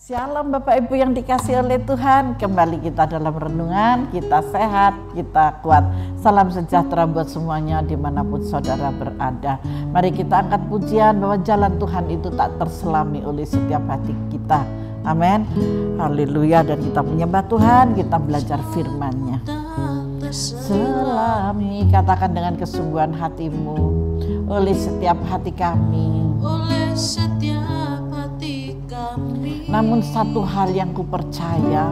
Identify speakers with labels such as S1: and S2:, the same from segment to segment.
S1: Shalom Bapak Ibu yang dikasihi oleh Tuhan. Kembali kita dalam renungan, kita sehat, kita kuat. Salam sejahtera buat semuanya dimanapun saudara berada. Mari kita angkat pujian bahwa jalan Tuhan itu tak terselami oleh setiap hati kita. Amin. Haleluya. Dan kita menyembah Tuhan, kita belajar firman-Nya. Selami, katakan dengan kesungguhan hatimu, oleh setiap hati kami,
S2: oleh setiap hati kami.
S1: Namun satu hal yang ku percaya,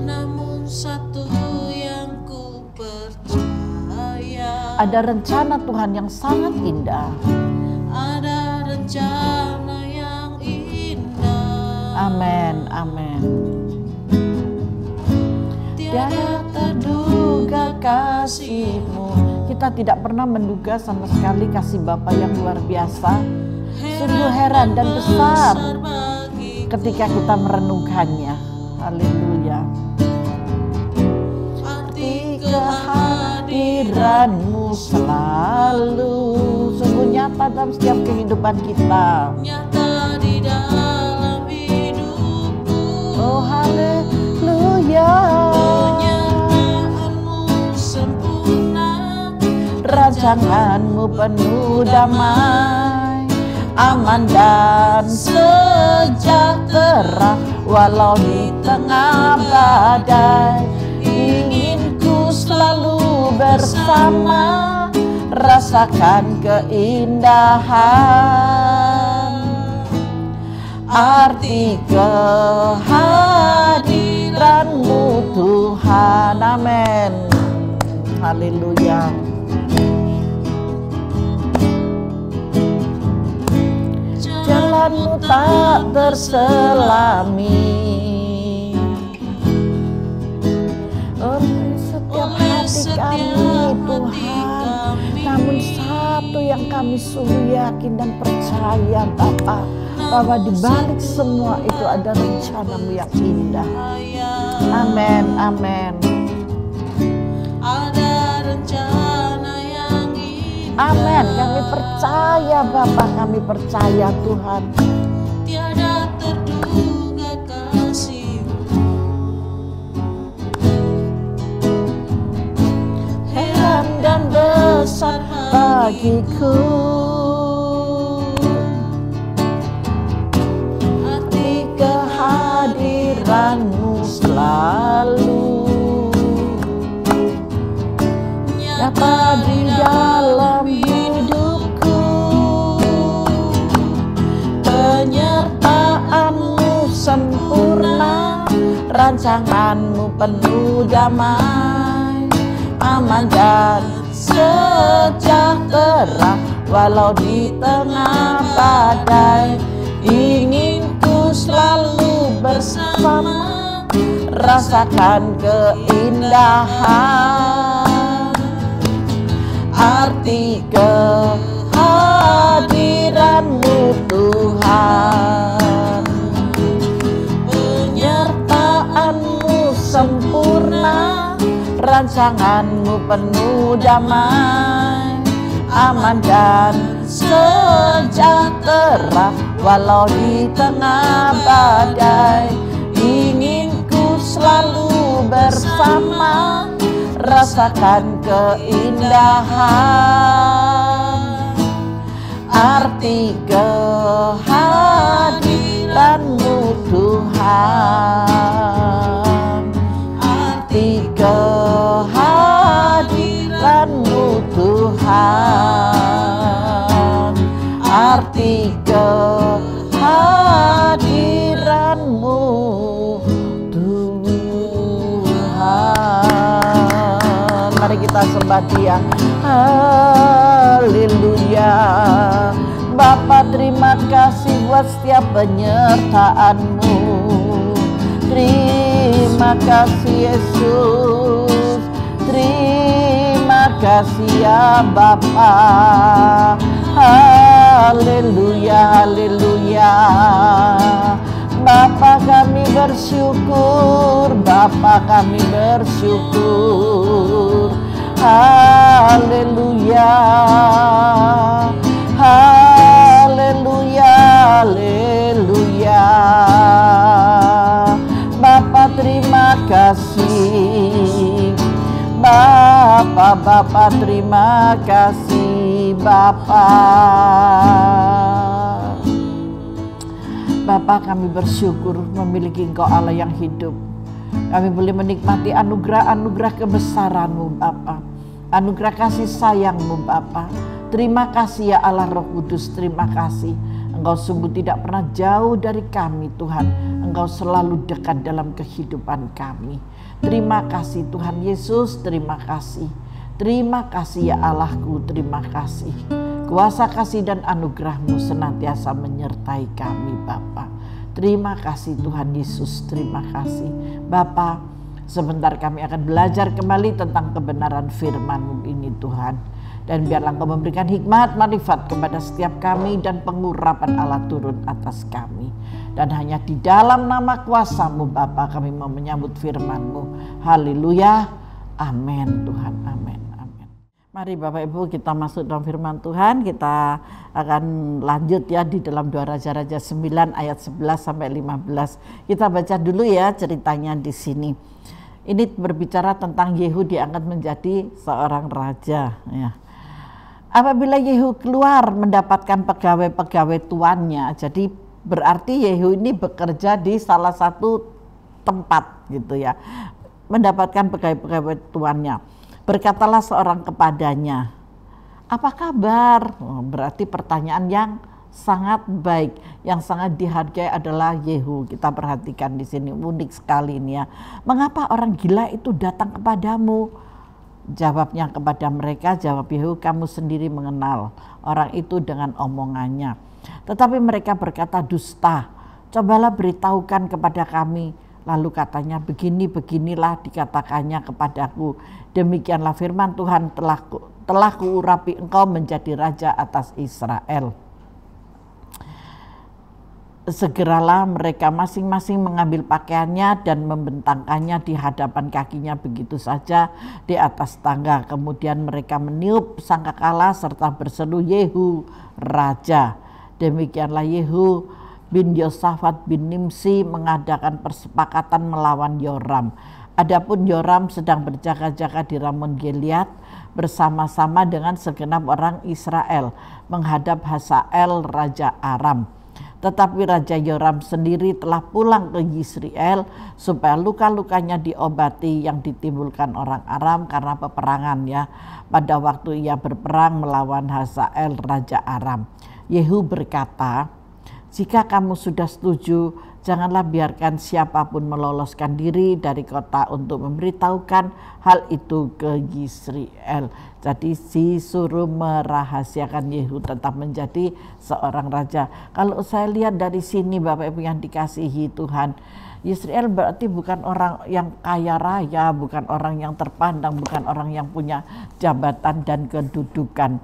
S2: namun satu yang ku percaya,
S1: ada rencana Tuhan yang sangat indah.
S2: ada rencana yang indah.
S1: Amin, amin.
S2: Tiada terduga
S1: Kasih-Mu, kita tidak pernah menduga sama sekali kasih Bapa yang luar biasa. Sungguh heran dan besar ketika kita merenungkannya. Haleluya.
S2: arti
S1: Kehadiran-Mu selalu sungguh nyata dalam setiap kehidupan kita.
S2: nyata di dalam hidupku.
S1: Oh haleluya.
S2: Penyertaanmu sempurna,
S1: Rancangan-Mu penuh damai, aman dan sejahtera. Walau di tengah badai, ingin ku selalu bersama, rasakan keindahan. Arti kehadiran-Mu Tuhan. Amin. Haleluya. Jalan-Mu tak terselami, oleh setiap hati kami Tuhan. Namun satu yang kami sungguh yakin dan percaya Bapa, bahwa di balik semua itu ada rencana-Mu yang indah. Amin, amin.
S2: Ada rencana yang indah.
S1: Amin, kami percaya Bapa, kami percaya Tuhan.
S2: Tiada terduga kasih-Mu.
S1: Heran dan besar bagiku,
S2: Arti
S1: kehadiran-Mu selalu nyata di dalam hidupku. Penyertaan-Mu sempurna, rancangan-Mu penuh damai, aman dan sejahtera. Walau di tengah badai, ingin ku selalu bersama, rasakan keindahan. Arti kehadiran-Mu Tuhan. Penyertaan-Mu sempurna, rancangan-Mu penuh damai, aman dan sejahtera. Walau di tengah badai, ingin ku selalu bersama, rasakan keindahan. Arti kehadiran-Mu Tuhan. Arti kehadiran-Mu Tuhan. Arti kehadiran-Mu Tuhan. Mari kita sembah Dia. Haleluya. Bapa, terima kasih buat setiap penyertaan-Mu. Terima kasih Yesus. Terima kasih ya Bapa. Haleluya, haleluya. Bapa, kami bersyukur, Bapa, kami bersyukur. Haleluya, haleluya, haleluya. Bapa, terima kasih Bapa. Bapa, kami bersyukur memiliki Engkau Allah yang hidup. Kami boleh menikmati anugerah-anugerah kebesaran-Mu Bapa, anugerah kasih sayang-Mu Bapa. Terima kasih ya Allah Roh Kudus, terima kasih. Engkau sungguh tidak pernah jauh dari kami Tuhan. Engkau selalu dekat dalam kehidupan kami. Terima kasih Tuhan Yesus, terima kasih. Terima kasih ya Allahku, terima kasih. Kuasa kasih dan anugerah-Mu senantiasa menyertai kami Bapa. Terima kasih Tuhan Yesus, terima kasih. Bapa, sebentar kami akan belajar kembali tentang kebenaran firman-Mu ini Tuhan. Dan biarlah Engkau memberikan hikmat, marifat kepada setiap kami dan pengurapan Allah turun atas kami. Dan hanya di dalam nama kuasa-Mu Bapa kami mau menyambut firman-Mu. Haleluya, amin Tuhan, amin. Mari Bapak Ibu kita masuk dalam firman Tuhan. Kita akan lanjut ya di dalam 2 Raja-Raja 9 ayat 11 sampai 15. Kita baca dulu ya ceritanya di sini. Ini berbicara tentang Yehu diangkat menjadi seorang raja ya. Apabila Yehu keluar mendapatkan pegawai-pegawai tuannya, jadi berarti Yehu ini bekerja di salah satu tempat gitu ya. Mendapatkan pegawai-pegawai tuannya. Berkatalah seorang kepadanya, apa kabar? Berarti pertanyaan yang sangat baik, yang sangat dihargai adalah Yehu. Kita perhatikan di sini, unik sekali ini ya. Mengapa orang gila itu datang kepadamu? Jawabnya kepada mereka, jawab Yehu, kamu sendiri mengenal orang itu dengan omongannya. Tetapi mereka berkata dusta, cobalah beritahukan kepada kami. Lalu katanya beginilah dikatakannya kepadaku. Demikianlah firman Tuhan, telah kuurapi engkau menjadi raja atas Israel. Segeralah mereka masing-masing mengambil pakaiannya dan membentangkannya di hadapan kakinya begitu saja di atas tangga. Kemudian mereka meniup sangkakala serta berseru, Yehu raja. Demikianlah Yehu bin Yosafat bin Nimsi mengadakan persepakatan melawan Yoram. Adapun Yoram sedang berjaga-jaga di Ramon Gilead bersama-sama dengan segenap orang Israel menghadap Hazael raja Aram. Tetapi Raja Yoram sendiri telah pulang ke Yisrael supaya luka-lukanya diobati yang ditimbulkan orang Aram karena peperangan ya. Pada waktu ia berperang melawan Hazael raja Aram. Yehu berkata, jika kamu sudah setuju, janganlah biarkan siapapun meloloskan diri dari kota untuk memberitahukan hal itu ke Yisrael. Jadi disuruh merahasiakan Yehu tetap menjadi seorang raja. Kalau saya lihat dari sini Bapak Ibu yang dikasihi Tuhan, Yisrael berarti bukan orang yang kaya raya, bukan orang yang terpandang, bukan orang yang punya jabatan dan kedudukan.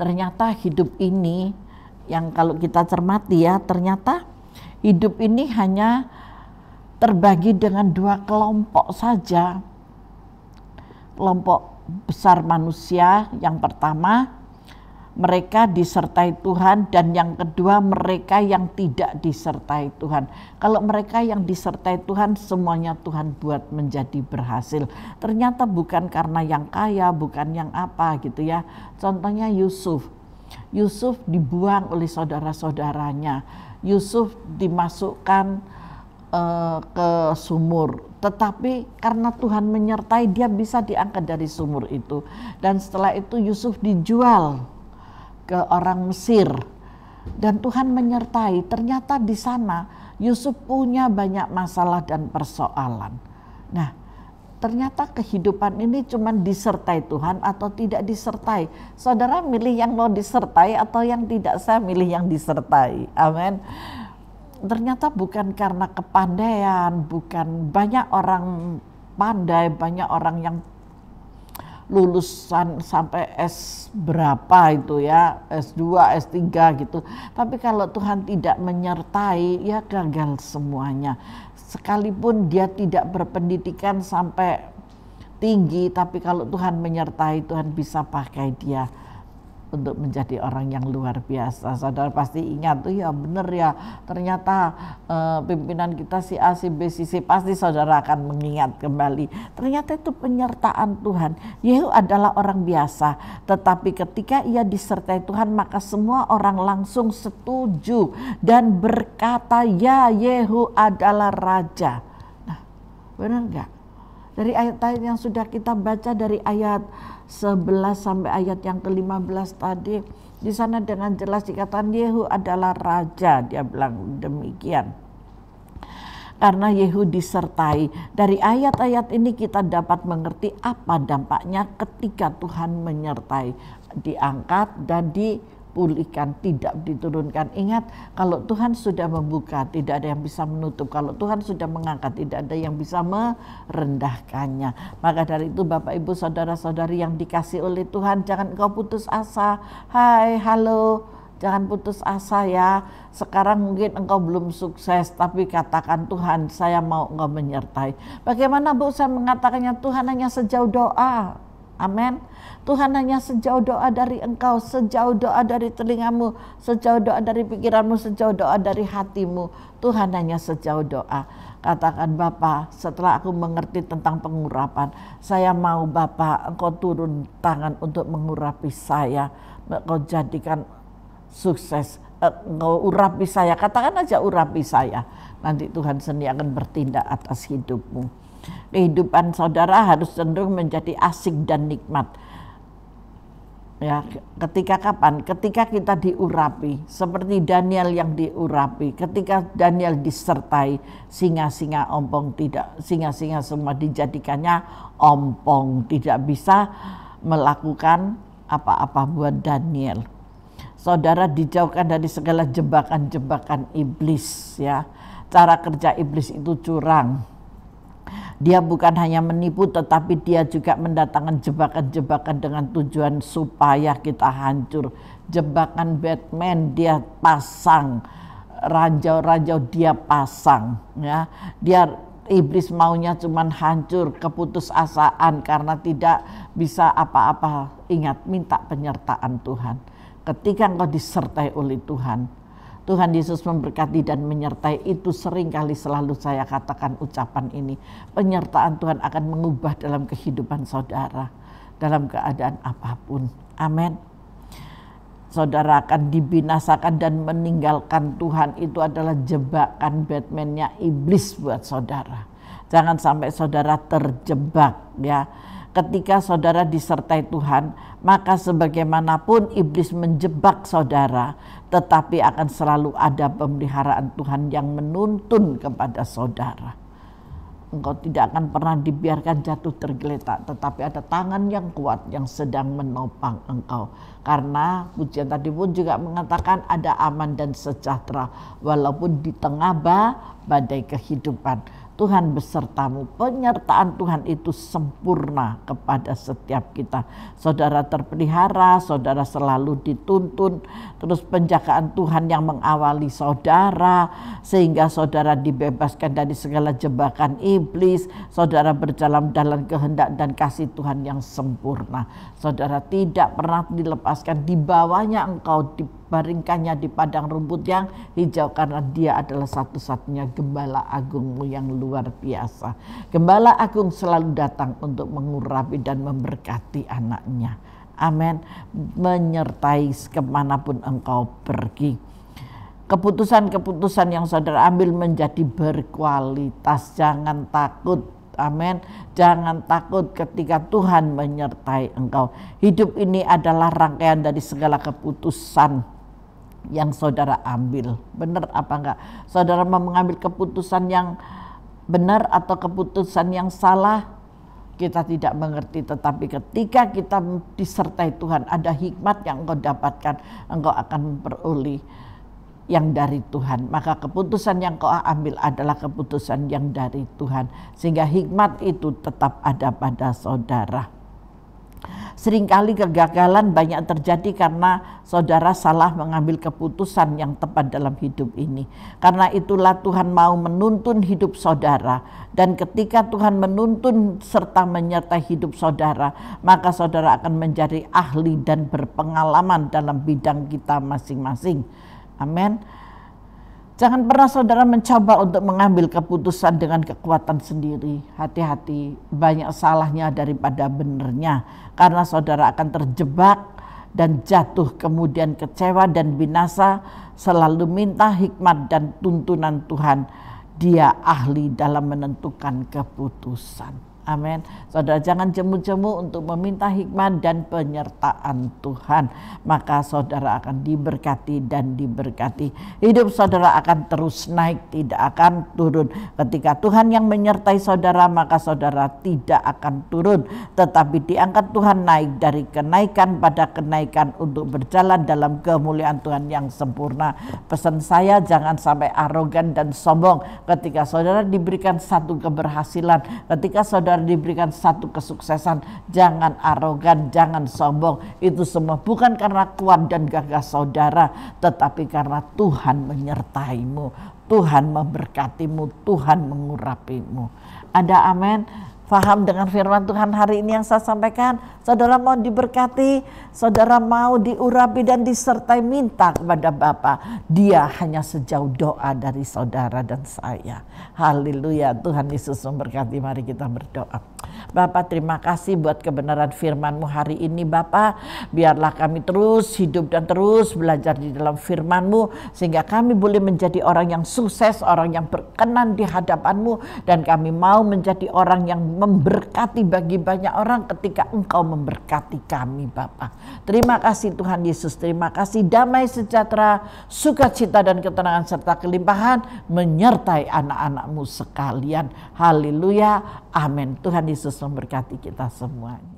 S1: Ternyata hidup ini yang kalau kita cermati ya, ternyata hidup ini hanya terbagi dengan 2 kelompok saja. Kelompok besar manusia, yang pertama mereka disertai Tuhan, dan yang kedua mereka yang tidak disertai Tuhan. Kalau mereka yang disertai Tuhan, semuanya Tuhan buat menjadi berhasil. Ternyata bukan karena yang kaya, bukan yang apa gitu ya. Contohnya Yusuf dibuang oleh saudara-saudaranya. Yusuf dimasukkan ke sumur, tetapi karena Tuhan menyertai dia bisa diangkat dari sumur itu. Dan setelah itu Yusuf dijual ke orang Mesir dan Tuhan menyertai. Ternyata di sana Yusuf punya banyak masalah dan persoalan. Nah, ternyata kehidupan ini cuma disertai Tuhan atau tidak disertai. Saudara milih yang mau disertai atau yang tidak? Saya milih yang disertai. Amin. Ternyata bukan karena kepandaian, bukan banyak orang pandai, banyak orang yang lulusan sampai S berapa itu ya, S2, S3 gitu. Tapi kalau Tuhan tidak menyertai, ya gagal semuanya. Sekalipun dia tidak berpendidikan sampai tinggi, tapi kalau Tuhan menyertai, Tuhan bisa pakai dia untuk menjadi orang yang luar biasa. Saudara pasti ingat tuh, ya benar ya, ternyata pimpinan kita si A, si B, si C, pasti saudara akan mengingat kembali. Ternyata itu penyertaan Tuhan. Yehu adalah orang biasa, tetapi ketika ia disertai Tuhan maka semua orang langsung setuju dan berkata, ya Yehu adalah raja. Nah, benar enggak? Dari ayat-ayat yang sudah kita baca dari ayat 11 sampai ayat yang ke-15 tadi, di sana dengan jelas dikatakan Yehu adalah raja, dia bilang demikian. Karena Yehu disertai. Dari ayat-ayat ini kita dapat mengerti apa dampaknya ketika Tuhan menyertai, diangkat dan dipulihkan, tidak diturunkan. Ingat, kalau Tuhan sudah membuka, tidak ada yang bisa menutup. Kalau Tuhan sudah mengangkat, tidak ada yang bisa merendahkannya. Maka dari itu Bapak Ibu saudara-saudari yang dikasih oleh Tuhan, jangan engkau putus asa. Hai, halo, jangan putus asa ya. Sekarang mungkin engkau belum sukses, tapi katakan, Tuhan saya mau engkau menyertai. Bagaimana Bu saya mengatakannya? Tuhan hanya sejauh doa. Amin. Tuhan hanya sejauh doa dari engkau, sejauh doa dari telingamu, sejauh doa dari pikiranmu, sejauh doa dari hatimu. Tuhan hanya sejauh doa. Katakan, Bapa, setelah aku mengerti tentang pengurapan, saya mau Bapa engkau turun tangan untuk mengurapi saya. Engkau jadikan sukses, engkau urapi saya. Katakan aja urapi saya. Nanti Tuhan sendiri akan bertindak atas hidupmu. Kehidupan saudara harus cenderung menjadi asik dan nikmat. Ya, ketika kapan? Ketika kita diurapi, seperti Daniel yang diurapi. Ketika Daniel disertai, singa-singa ompong tidak, singa-singa semua dijadikannya ompong, tidak bisa melakukan apa-apa buat Daniel. Saudara dijauhkan dari segala jebakan-jebakan iblis, ya. Cara kerja iblis itu curang. Dia bukan hanya menipu, tetapi dia juga mendatangkan jebakan-jebakan dengan tujuan supaya kita hancur. Jebakan Batman dia pasang, ranjau-ranjau dia pasang, ya. Iblis maunya cuman hancur, keputusasaan karena tidak bisa apa-apa. Ingat, minta penyertaan Tuhan. Ketika engkau disertai oleh Tuhan, Tuhan Yesus memberkati dan menyertai. Itu seringkali selalu saya katakan ucapan ini. Penyertaan Tuhan akan mengubah dalam kehidupan saudara, dalam keadaan apapun. Amin. Saudara akan dibinasakan dan meninggalkan Tuhan. Itu adalah jebakan Batman-nya iblis buat saudara. Jangan sampai saudara terjebak, ya. Ketika saudara disertai Tuhan, maka sebagaimanapun iblis menjebak saudara, tetapi akan selalu ada pemeliharaan Tuhan yang menuntun kepada saudara. Engkau tidak akan pernah dibiarkan jatuh tergeletak, tetapi ada tangan yang kuat yang sedang menopang engkau. Karena pujian tadi pun juga mengatakan ada aman dan sejahtera walaupun di tengah badai kehidupan. Tuhan besertamu. Penyertaan Tuhan itu sempurna kepada setiap kita. Saudara terpelihara, saudara selalu dituntun. Terus penjagaan Tuhan yang mengawali saudara, sehingga saudara dibebaskan dari segala jebakan iblis. Saudara berjalan dalam kehendak dan kasih Tuhan yang sempurna. Saudara tidak pernah dilepaskan, dibawanya engkau, dibaringkannya di padang rumput yang hijau, karena dia adalah satu-satunya gembala agungmu yang luar biasa. Gembala agung selalu datang untuk mengurapi dan memberkati anaknya. Amin. Menyertai kemanapun engkau pergi. Keputusan-keputusan yang saudara ambil menjadi berkualitas. Jangan takut. Amin. Jangan takut ketika Tuhan menyertai engkau. Hidup ini adalah rangkaian dari segala keputusan yang saudara ambil. Benar apa enggak? Saudara mau mengambil keputusan yang benar atau keputusan yang salah, kita tidak mengerti. Tetapi ketika kita disertai Tuhan, ada hikmat yang engkau dapatkan. Engkau akan memperoleh yang dari Tuhan. Maka keputusan yang kau ambil adalah keputusan yang dari Tuhan, sehingga hikmat itu tetap ada pada saudara. Seringkali kegagalan banyak terjadi karena saudara salah mengambil keputusan yang tepat dalam hidup ini. Karena itulah Tuhan mau menuntun hidup saudara. Dan ketika Tuhan menuntun serta menyertai hidup saudara, maka saudara akan menjadi ahli dan berpengalaman dalam bidang kita masing-masing. Amin. Jangan pernah saudara mencoba untuk mengambil keputusan dengan kekuatan sendiri. Hati-hati, banyak salahnya daripada benernya. Karena saudara akan terjebak dan jatuh, kemudian kecewa dan binasa. Selalu minta hikmat dan tuntunan Tuhan. Dia ahli dalam menentukan keputusan. Amin. Saudara jangan jemu-jemu untuk meminta hikmat dan penyertaan Tuhan. Maka saudara akan diberkati dan diberkati. Hidup saudara akan terus naik, tidak akan turun. Ketika Tuhan yang menyertai saudara, maka saudara tidak akan turun. Tetapi diangkat Tuhan naik dari kenaikan pada kenaikan untuk berjalan dalam kemuliaan Tuhan yang sempurna. Pesan saya, jangan sampai arogan dan sombong. Ketika saudara diberikan satu keberhasilan, ketika saudara diberikan satu kesuksesan, jangan arogan, jangan sombong. Itu semua bukan karena kuat dan gagah saudara, tetapi karena Tuhan menyertaimu, Tuhan memberkatimu, Tuhan mengurapimu. Ada amin? Faham dengan firman Tuhan hari ini yang saya sampaikan? Saudara mau diberkati, saudara mau diurapi dan disertai, minta kepada Bapa. Dia hanya sejauh doa dari saudara dan saya. Haleluya, Tuhan Yesus memberkati. Mari kita berdoa. Bapa, terima kasih buat kebenaran firman-Mu hari ini Bapa. Biarlah kami terus hidup dan terus belajar di dalam firman-Mu, sehingga kami boleh menjadi orang yang sukses, orang yang berkenan di hadapan-Mu, dan kami mau menjadi orang yang memberkati bagi banyak orang ketika Engkau memberkati kami Bapa. Terima kasih Tuhan Yesus, terima kasih damai sejahtera, sukacita dan ketenangan serta kelimpahan menyertai anak-anak-Mu sekalian. Haleluya, amin. Tuhan Yesus memberkati kita semuanya.